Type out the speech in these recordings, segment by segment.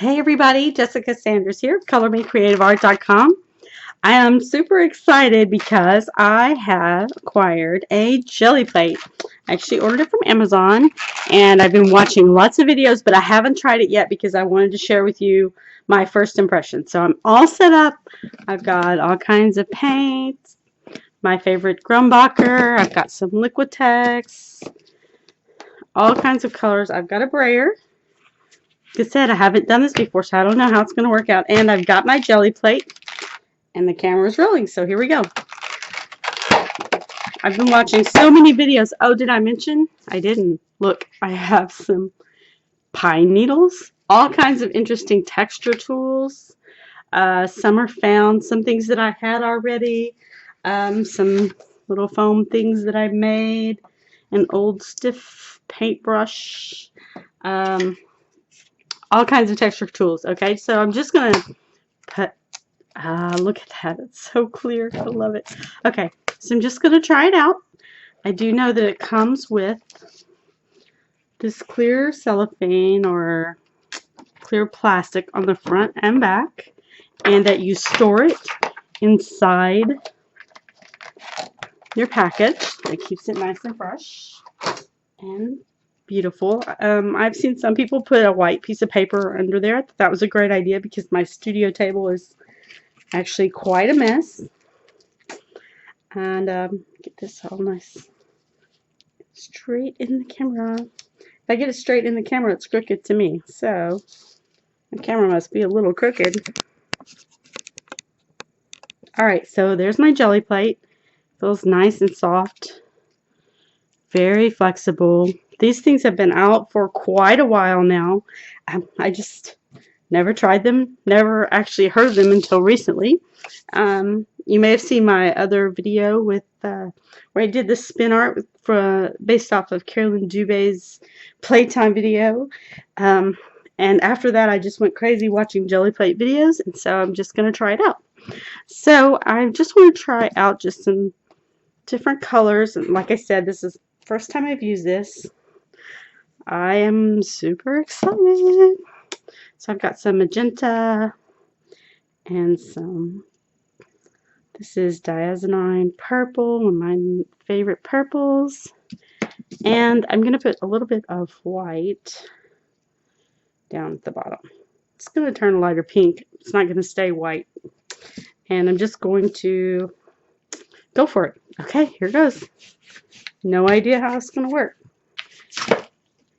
Hey everybody, Jessica Sanders here, ColorMeCreativeArt.com. I am super excited because I have acquired a jelly plate. I actually ordered it from Amazon and I've been watching lots of videos, but I haven't tried it yet because I wanted to share with you my first impression. So I'm all set up. I've got all kinds of paints, my favorite Grumbacher, I've got some Liquitex, all kinds of colors. I've got a brayer. Like I said, I haven't done this before, so I don't know how it's going to work out. And I've got my jelly plate, and the camera's rolling, so here we go. I've been watching so many videos. Oh, did I mention? I didn't. Look, I have some pine needles, all kinds of interesting texture tools. Some are found, some things that I had already, some little foam things that I made, an old stiff paintbrush, all kinds of texture tools. Okay, so I'm just going to put, look at that. It's so clear. I love it. Okay, so I'm just going to try it out. I do know that it comes with this clear cellophane or clear plastic on the front and back, and that you store it inside your package. It keeps it nice and fresh and beautiful. I've seen some people put a white piece of paper under there. I thought that was a great idea because my studio table is actually quite a mess. And get this all nice straight in the camera. If I get it straight in the camera, it's crooked to me. So the camera must be a little crooked. Alright, so there's my jelly plate. Feels nice and soft. Very flexible. These things have been out for quite a while now. I just never tried them. Never actually heard of them until recently. You may have seen my other video with where I did the spin art based off of Carolyn Dubé's playtime video. And after that, I just went crazy watching jelly plate videos, and so I'm just going to try it out. So I just want to try out just some different colors. And like I said, this is the first time I've used this. I am super excited. So I've got some magenta and some, this is diazonine purple, one of my favorite purples. And I'm going to put a little bit of white down at the bottom. It's going to turn a lighter pink. It's not going to stay white. And I'm just going to go for it. Okay, here goes. No idea how it's going to work.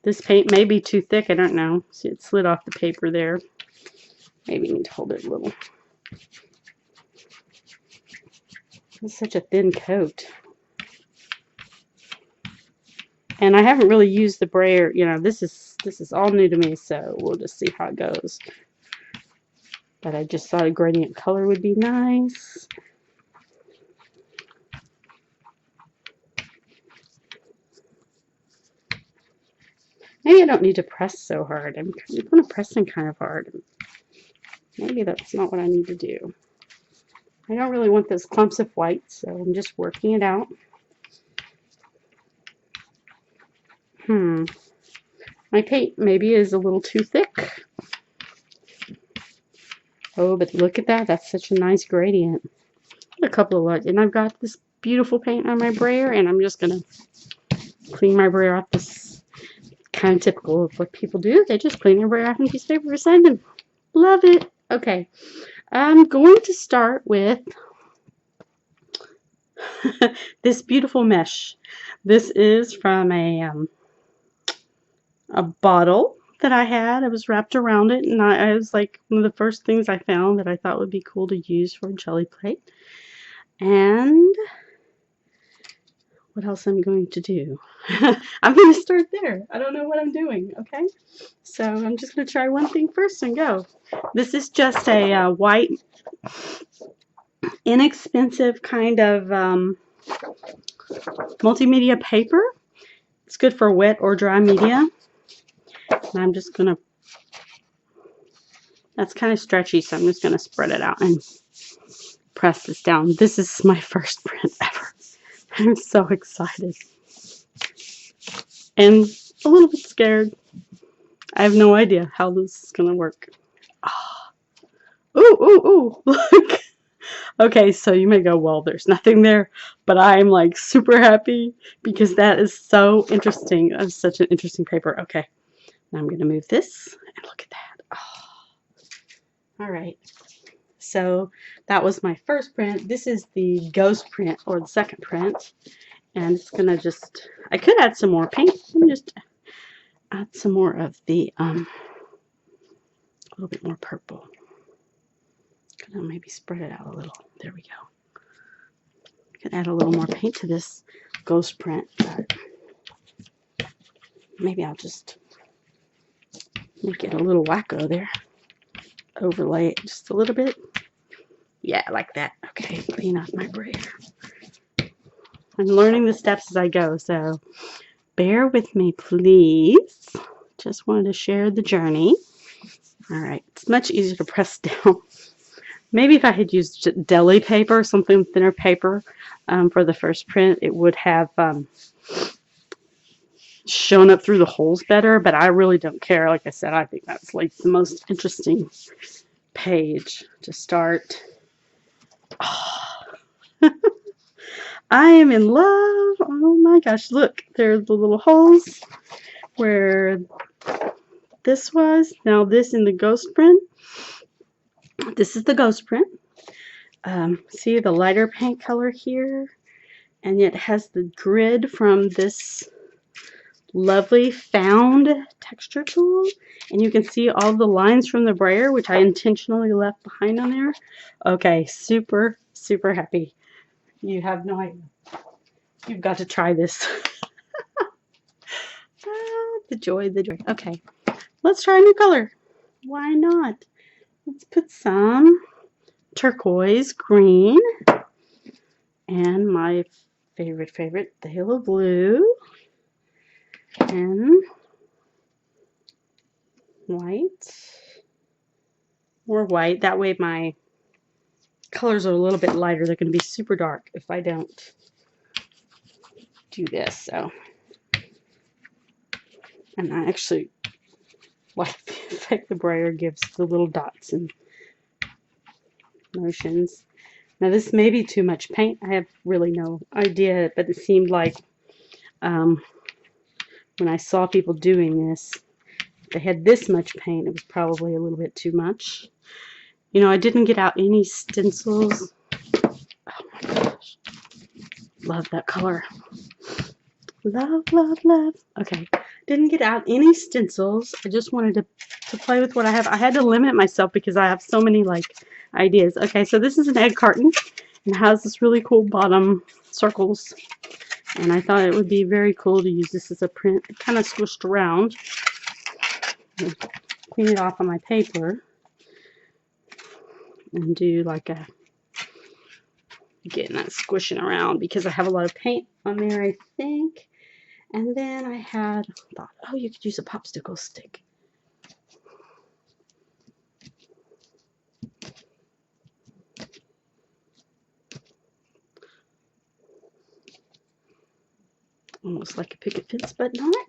This paint may be too thick. I don't know. See, it slid off the paper there. Maybe you need to hold it a little. It's such a thin coat. And I haven't really used the brayer. You know, this is all new to me, so we'll just see how it goes. But I just thought a gradient color would be nice. Maybe I don't need to press so hard. I'm kind of pressing kind of hard. Maybe that's not what I need to do. I don't really want those clumps of white, so I'm just working it out. My paint maybe is a little too thick. Oh, but look at that. That's such a nice gradient. A couple of lights. And I've got this beautiful paint on my brayer, and I'm just going to clean my brayer off. This kind of typical of what people do. They just clean their brayer off in a piece of paper beside them. Love it. Okay. I'm going to start with this beautiful mesh. This is from a bottle that I had. I was wrapped around it, and I was like one of the first things I found that I thought would be cool to use for a jelly plate. And what else I'm going to do? I'm going to start there. I don't know what I'm doing, okay? So I'm just going to try one thing first and go. This is just a white, inexpensive kind of multimedia paper. It's good for wet or dry media. And I'm just going to, that's kind of stretchy, so I'm just going to spread it out and press this down. This is my first print ever. I'm so excited. And a little bit scared. I have no idea how this is going to work. Ooh, ooh, ooh, look. Okay, so you may go, well, there's nothing there, but I'm like super happy because that is so interesting. That's such an interesting paper. Okay, now I'm going to move this and look at that. Oh, all right. So that was my first print. This is the ghost print or the second print. And it's going to just, I could add some more paint. Let me just add some more of the, a little bit more purple. Gonna maybe spread it out a little. There we go. I could add a little more paint to this ghost print, but maybe I'll just make it a little wacko there. Overlay it just a little bit. Yeah, like that. Okay, clean off my brayer. I'm learning the steps as I go, so bear with me, please. Just wanted to share the journey. All right, it's much easier to press down. Maybe if I had used deli paper, something thinner paper, for the first print, it would have shown up through the holes better, but I really don't care. Like I said, I think that's like the most interesting page to start. Oh. I am in love. Oh my gosh, look, there's the little holes where this was. Now this in the ghost print. This is the ghost print. See the lighter paint color here? And it has the grid from this lovely found texture tool. And you can see all the lines from the brayer, which I intentionally left behind on there. Okay, super, super happy. You have no idea. You've got to try this. The joy, the joy. Okay, let's try a new color. Why not? Let's put some turquoise green and my favorite, the halo blue, and white. More white. That way my colors are a little bit lighter. They're going to be super dark if I don't do this. So, and I actually like the effect the brayer gives the little dots and motions. Now this may be too much paint. I have really no idea, but it seemed like when I saw people doing this, if they had this much paint, it was probably a little bit too much. You know, I didn't get out any stencils. Oh my gosh. Love that color. Love, love, love. Okay. Didn't get out any stencils. I just wanted to play with what I have. I had to limit myself because I have so many like ideas. Okay, so this is an egg carton and it has this really cool bottom circles. And I thought it would be very cool to use this as a print. It kind of squished around. Clean it off on my paper. And do like a, getting that squishing around because I have a lot of paint on there, I think. And then I had thought, oh, you could use a popsicle stick. Almost like a picket fence, but not.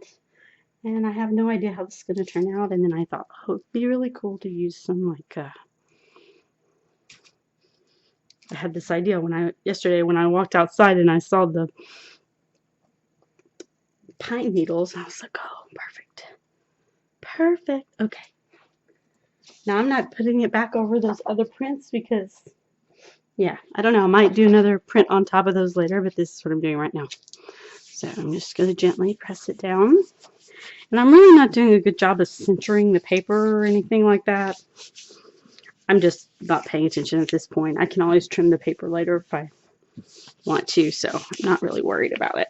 And I have no idea how this is going to turn out. And then I thought, oh, it'd be really cool to use some like I had this idea yesterday when I walked outside and I saw the pine needles. I was like, oh, perfect. Perfect. Okay. Now I'm not putting it back over those other prints because, yeah, I don't know. I might do another print on top of those later, but this is what I'm doing right now. So I'm just going to gently press it down. And I'm really not doing a good job of centering the paper or anything like that. I'm just not paying attention at this point. I can always trim the paper later if I want to, so I'm not really worried about it.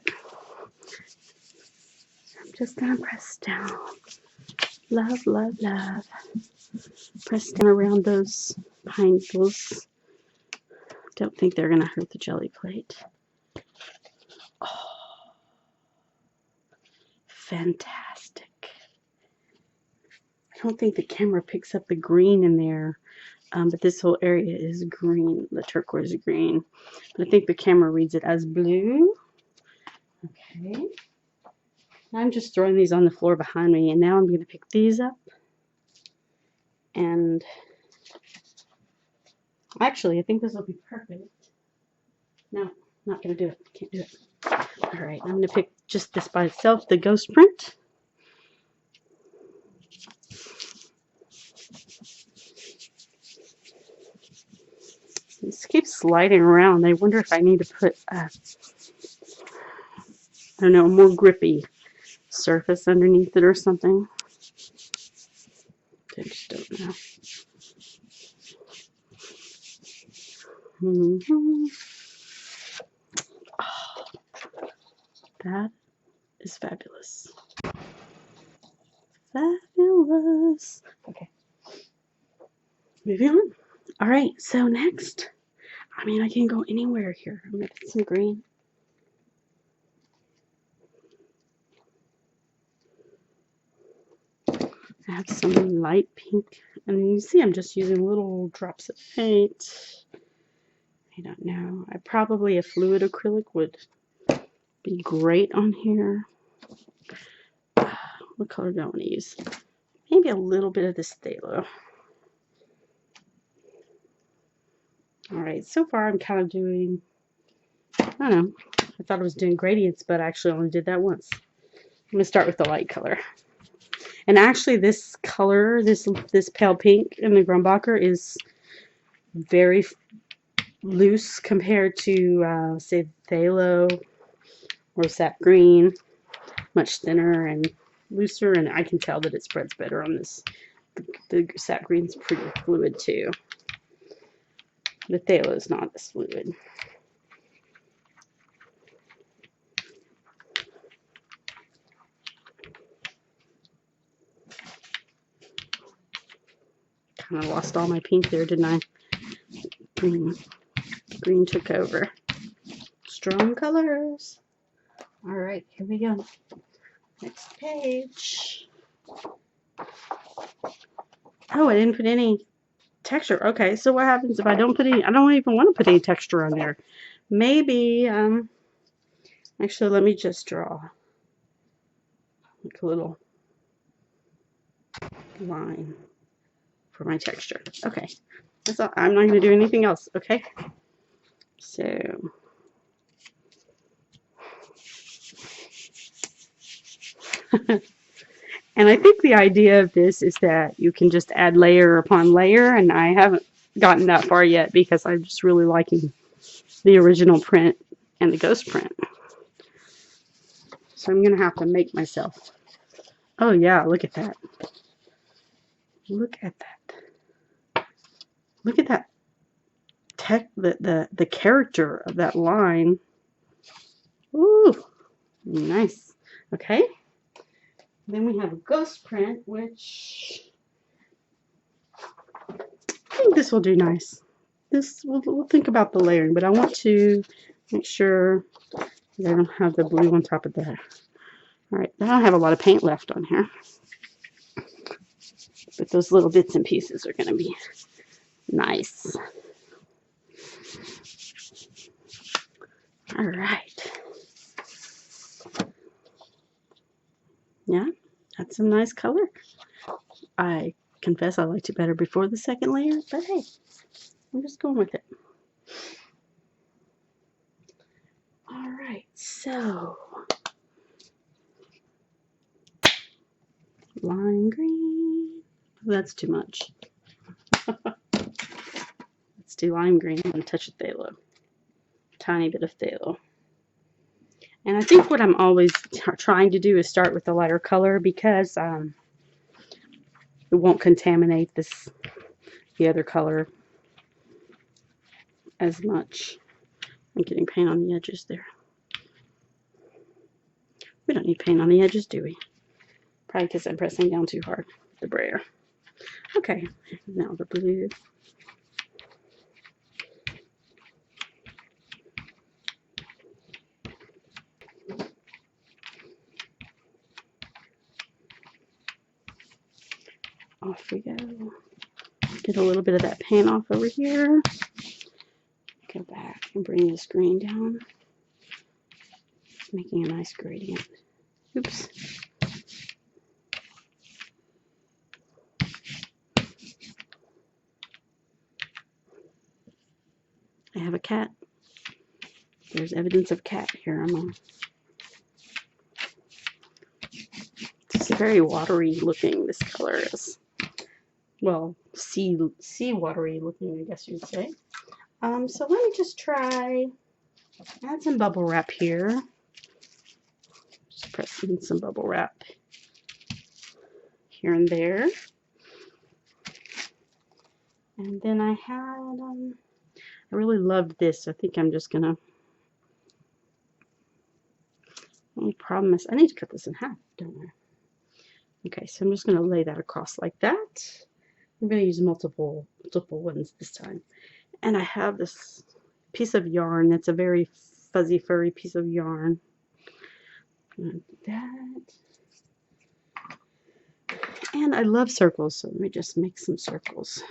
I'm just going to press down. Love, love, love. Press down around those pine needles. Don't think they're going to hurt the jelly plate. Oh, fantastic. I don't think the camera picks up the green in there, but this whole area is green, the turquoise green. But I think the camera reads it as blue. Okay. I'm just throwing these on the floor behind me, and now I'm going to pick these up And actually, I think this will be perfect. No, not going to do it. Can't do it. All right, I'm going to pick just this by itself, the ghost print. This keeps sliding around. I wonder if I need to put, I don't know, a more grippy surface underneath it or something. I just don't know. Oh, that is fabulous. Fabulous. Okay. Moving on. All right, so next, I mean, I can go anywhere here. I'm going to put some green. I have some light pink. And you see I'm just using little drops of paint. I don't know. Probably a fluid acrylic would be great on here. What color do I want to use? Maybe a little bit of this phthalo. Alright, so far I'm kind of doing, I don't know, I thought I was doing gradients, but I actually only did that once. I'm going to start with the light color. And actually this color, this pale pink in the Grumbacher is very loose compared to, say, phthalo or sap green. Much thinner and looser, and I can tell that it spreads better on this. The sap green's pretty fluid too. The phthalo is not as fluid. Kind of lost all my pink there, didn't I? Green took over. Strong colors. All right, here we go. Next page. Oh, I didn't put any texture. Okay, so what happens if I don't put any? I don't even want to put any texture on there. Maybe, actually, let me just draw like a little line for my texture. Okay, that's all. I'm not going to do anything else. Okay, so and I think the idea of this is that you can just add layer upon layer, and I haven't gotten that far yet because I'm just really liking the original print and the ghost print. So I'm going to have to make myself. Oh yeah, look at that. Look at that. Look at that. The character of that line. Ooh, nice. Okay. Then we have a ghost print, which I think this will do nice. This we'll think about the layering, but I want to make sure that I don't have the blue on top of that. All right, I don't have a lot of paint left on here, but those little bits and pieces are going to be nice. All right. Yeah, that's a nice color. I confess I liked it better before the second layer, but hey, I'm just going with it. All right, so lime green. That's too much. Let's do lime green and a touch of phthalo. Tiny bit of phthalo. And I think what I'm always trying to do is start with the lighter color because it won't contaminate the other color as much. I'm getting paint on the edges there. We don't need paint on the edges, do we? Probably because I'm pressing down too hard with the brayer. Okay, now the blue. Off we go. Get a little bit of that paint off over here. Go back and bring this green down. Making a nice gradient. Oops. I have a cat. There's evidence of cat here. It's very watery looking, this color is. Well, sea watery looking, I guess you'd say. So let me just try, add some bubble wrap here. Just press in some bubble wrap here and there. And then I had, I really loved this. I think I'm just gonna, only problem is I need to cut this in half, don't I? Okay, so I'm just gonna lay that across like that. I'm gonna use multiple ones this time. And I have this piece of yarn that's a very fuzzy, furry piece of yarn. Do that. And I love circles, so let me just make some circles.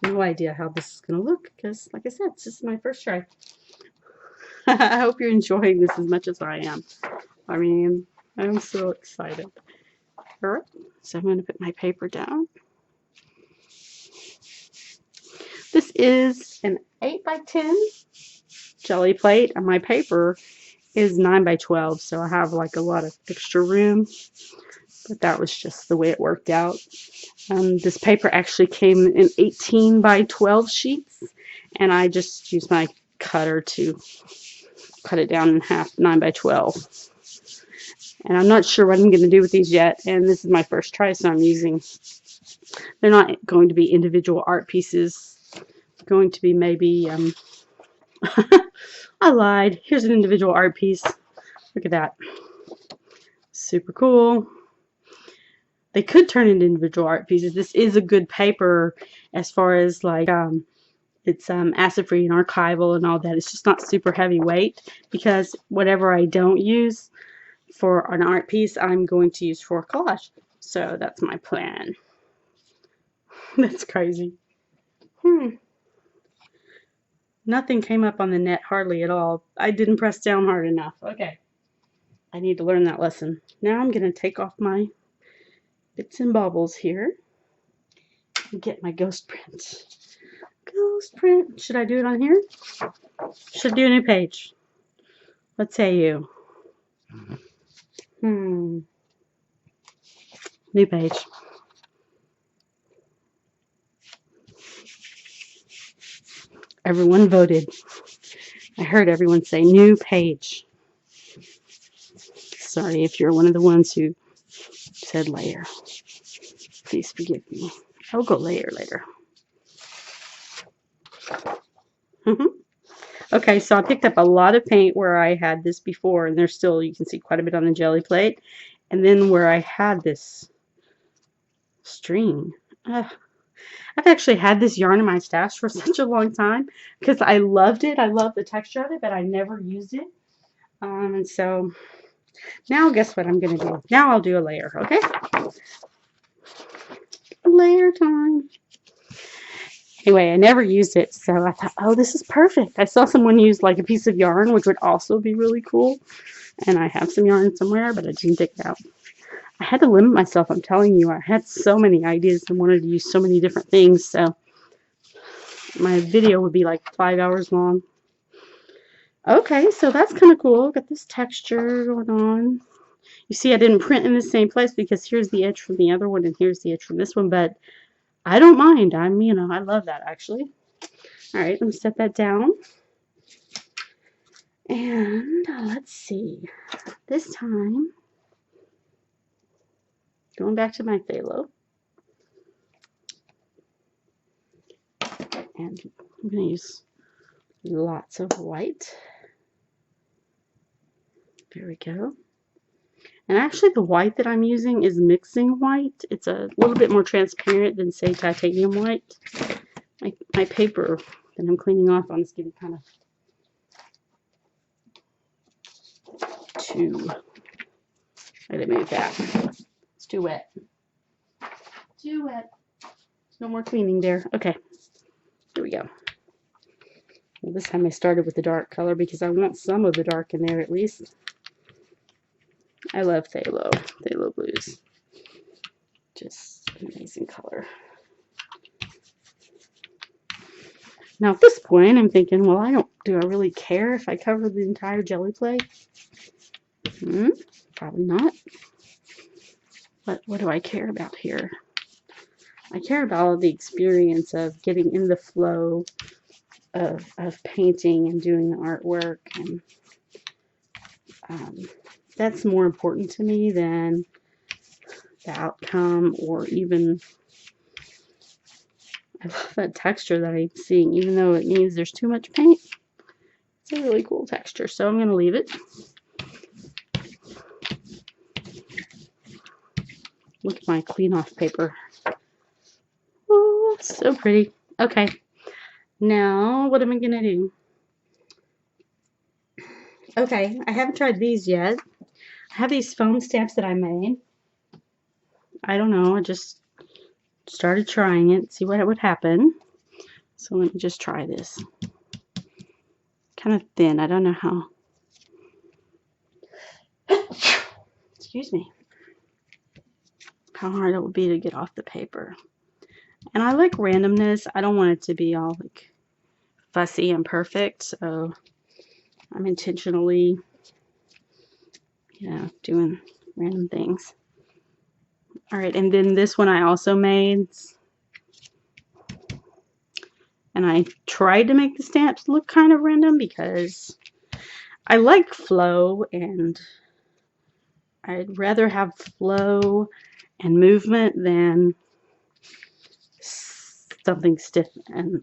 No idea how this is going to look because, like I said, this is my first try. I hope you're enjoying this as much as I am. I mean, I'm so excited. All right, so I'm going to put my paper down. This is an 8x10 jelly plate, and my paper is 9x12, so I have like a lot of extra room, but that was just the way it worked out. This paper actually came in 18x12 sheets, and I just used my cutter to cut it down in half, 9x12. And I'm not sure what I'm going to do with these yet, and this is my first try, so I'm using, they're not going to be individual art pieces. It's going to be maybe, I lied. Here's an individual art piece. Look at that. Super cool. They could turn into individual art pieces. This is a good paper as far as like, it's acid-free and archival and all that. It's just not super heavyweight because whatever I don't use for an art piece, I'm going to use for a collage. So that's my plan. That's crazy. Nothing came up on the net hardly at all. I didn't press down hard enough. Okay. I need to learn that lesson. Now I'm going to take off my bits and bobbles here and get my ghost print. Ghost print. Should I do it on here? Should do a new page. What say you? New page. Everyone voted. I heard everyone say new page. Sorry if you're one of the ones who said layer. Please forgive me. I'll go layer later. Okay, so I picked up a lot of paint where I had this before, and there's still, you can see quite a bit on the jelly plate. And then where I had this string. I've actually had this yarn in my stash for such a long time because I loved it. I love the texture of it, but I never used it. And so now guess what I'm going to do? Now I'll do a layer, okay? Layer time. Anyway, I never used it, so I thought, oh, this is perfect. I saw someone use like a piece of yarn, which would also be really cool. And I have some yarn somewhere, but I didn't take it out. I had to limit myself, I'm telling you. I had so many ideas and wanted to use so many different things, so my video would be like 5 hours long. Okay, so that's kind of cool. Got this texture going on. You see, I didn't print in the same place because here's the edge from the other one and here's the edge from this one, but I don't mind. I love that actually. All right, let me set that down. And let's see. This time, going back to my phthalo. And I'm going to use lots of white. There we go. And actually the white that I'm using is mixing white. It's a little bit more transparent than, say, titanium white. My paper that I'm cleaning off on is getting kind of too... I gotta move that. It's too wet. Too wet. No more cleaning there. Okay. Here we go. Well, this time I started with the dark color because I want some of the dark in there at least. I love phthalo. Phthalo blues. Just amazing color. Now at this point, I'm thinking, well, do I really care if I cover the entire jelly plate? Probably not. But what do I care about here? I care about the experience of getting in the flow of painting and doing the artwork, and that's more important to me than the outcome, or even I love that texture that I'm seeing, even though it means there's too much paint. It's a really cool texture, so I'm going to leave it. Look at my clean off paper. Oh, so pretty. Okay, now what am I going to do? Okay, I haven't tried these yet. I have these foam stamps that I made. I don't know, I just started trying it, see what would happen. So let me just try this. Kind of thin, I don't know how. Excuse me. How hard it would be to get off the paper. And I like randomness. I don't want it to be all like fussy and perfect, so I'm intentionally, doing random things. Alright, and then this one I also made. And I tried to make the stamps look kind of random because I like flow, and I'd rather have flow and movement than something stiff and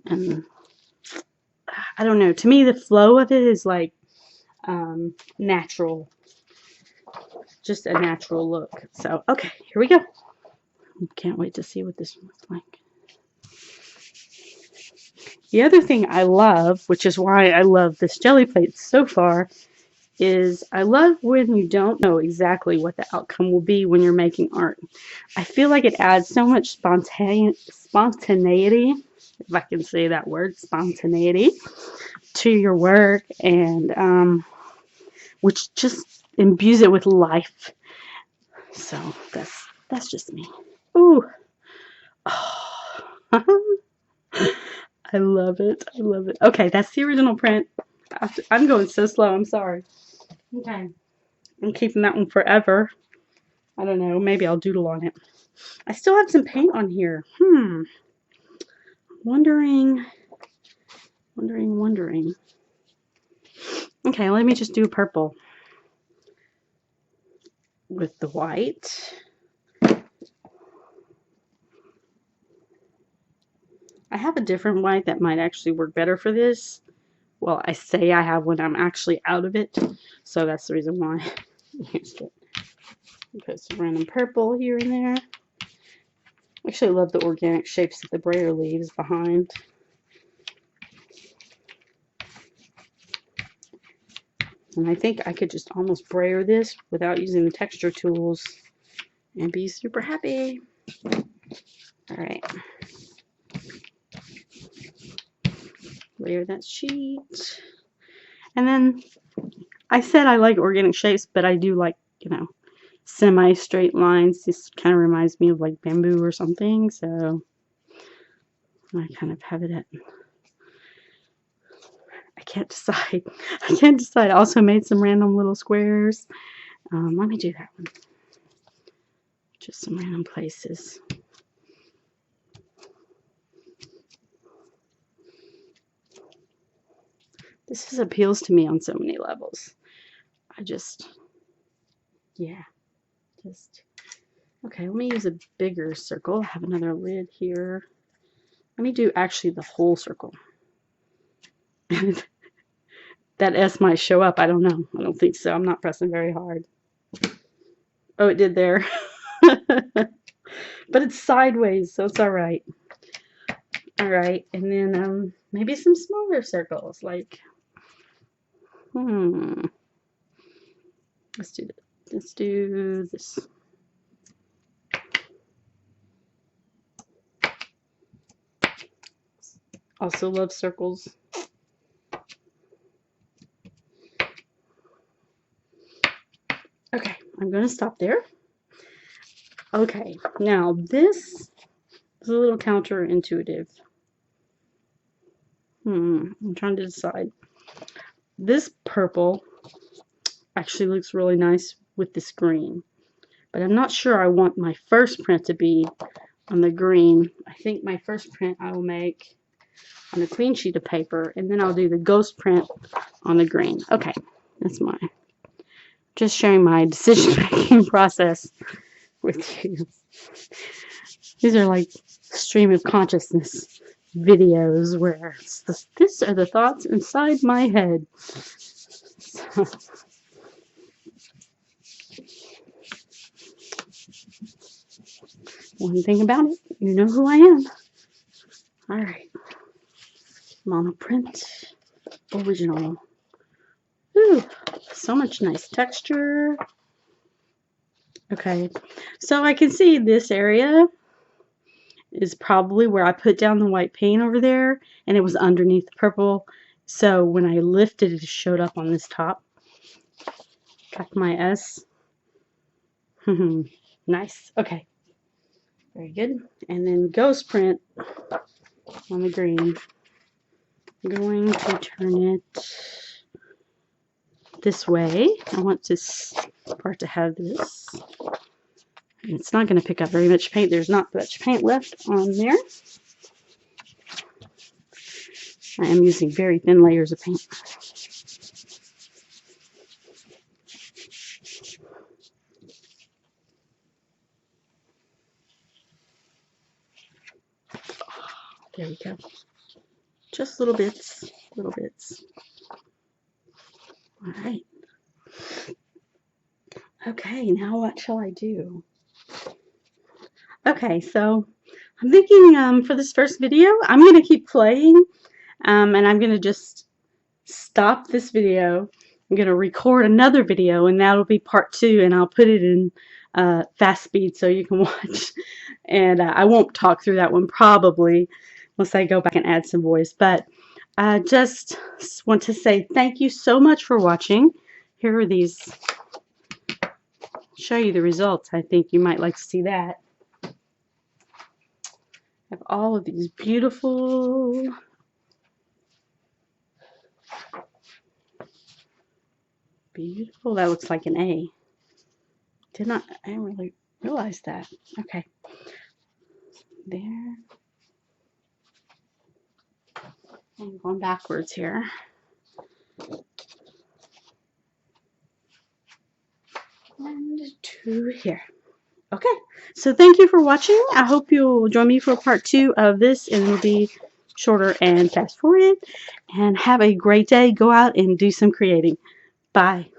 I don't know. To me, the flow of it is like natural. Just a natural look. So, okay, here we go. Can't wait to see what this one looks like. The other thing I love, which is why I love this jelly plate so far, is I love when you don't know exactly what the outcome will be when you're making art. I feel like it adds so much spontaneity, if I can say that word, spontaneity, to your work, and which just imbues it with life. So that's just me. Ooh. Oh. I love it. I love it. Okay, that's the original print. I'm going so slow. I'm sorry. Okay. I'm keeping that one forever. I don't know. Maybe I'll doodle on it. I still have some paint on here. Wondering. Okay, let me just do purple with the white. I have a different white that might actually work better for this. Well, I say I have when I'm actually out of it, so that's the reason why I used it. Put some random purple here and there. Actually, I love the organic shapes that the brayer leaves behind. And I think I could just almost brayer this without using the texture tools and be super happy. Alright. Layer that sheet. And then I said I like organic shapes, but I do like, semi-straight lines. This kind of reminds me of like bamboo or something, so I kind of have it at... I can't decide. I also made some random little squares. Let me do that one. Just some random places. This just appeals to me on so many levels. Okay, let me use a bigger circle. I have another lid here. Let me do actually the whole circle. That S might show up. I don't know. I don't think so. I'm not pressing very hard. Oh, it did there. But it's sideways, so it's all right. All right, and then maybe some smaller circles, like, let's do this. Also love circles. Okay, I'm going to stop there. Okay, now this is a little counterintuitive. I'm trying to decide. This purple actually looks really nice with this green, but I'm not sure I want my first print to be on the green. I think my first print I will make on a clean sheet of paper, and then I'll do the ghost print on the green. Okay, that's just sharing my decision-making process with you. These are like stream of consciousness videos where these are the thoughts inside my head. So, one thing about it, you know who I am. Alright. Monoprint original. Ooh, so much nice texture. Okay, so I can see this area is probably where I put down the white paint over there, and it was underneath the purple. So when I lifted it, it showed up on this top. Got my S. Nice. Okay. Very good. And then ghost print on the green. I'm going to turn it this way. I want this part to have this. And it's not going to pick up very much paint. There's not much paint left on there. I am using very thin layers of paint. There we go. Just little bits, little bits. All right. Okay, now what shall I do? Okay, so I'm thinking for this first video, I'm going to keep playing, and I'm going to just stop this video. I'm going to record another video, and that'll be part 2, and I'll put it in fast speed so you can watch. And I won't talk through that one probably, unless I go back and add some voice. But I just want to say thank you so much for watching. Here are these. Show you the results. I think you might like to see that. I have all of these beautiful that looks like an A. I didn't really realize that. Okay. There. I'm going backwards here. And 2 here. Okay, so thank you for watching. I hope you'll join me for part 2 of this, and it'll be shorter and fast forwarded. And have a great day. Go out and do some creating. Bye.